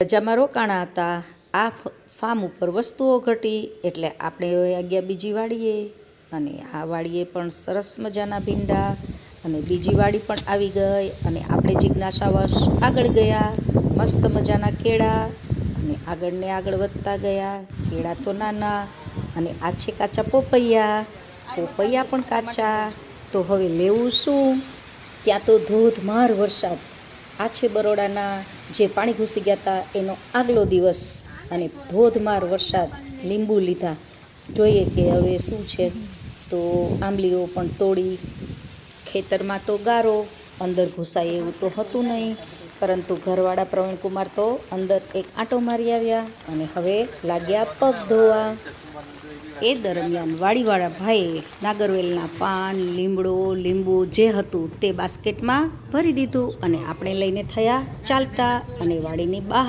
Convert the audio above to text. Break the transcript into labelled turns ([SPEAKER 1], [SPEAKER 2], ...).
[SPEAKER 1] રજામાં રોકાણા હતા. આ ફાર્મ ઉપર વસ્તુઓ ઘટી એટલે આપણે ગયા બીજી વાડીએ, અને આ વાડીએ પણ સરસ મજાના ભીંડા અને બીજી વાડી પણ આવી ગઈ. અને આપણે જિજ્ઞાસાવશ આગળ ગયા. મસ્ત મજાના કેળા, અને આગળ ને આગળ વધતા ગયા. કેળા તો નાના, અને આ છે કાચા પોપૈયા પણ કાચા. તો હવે લેવું શું? ત્યાં તો ધોધમાર વરસાદ. આ છે બરોડાના જે પાણી ઘૂસી ગયા હતા એનો આગલો દિવસ, અને ધોધમાર વરસાદ. લીંબુ લીધા, જોઈએ કે હવે શું છે. તો આંબલીઓ પણ તોડી. ખેતરમાં તો ગારો, અંદર ઘૂસાય એવું તો હતું નહીં, પરંતુ ઘરવાળા પ્રવીણકુમાર તો અંદર એક આંટો મારી આવ્યા અને હવે લાગ્યા પગ ધોવા. એ દરમિયાન વાડીવાળા ભાઈએ નાગરવેલના પાન, લીંબુ જે હતું તે બાસ્કેટમાં ભરી દીધું, અને આપણે લઈને થયા ચાલતા, અને વાડીની બહાર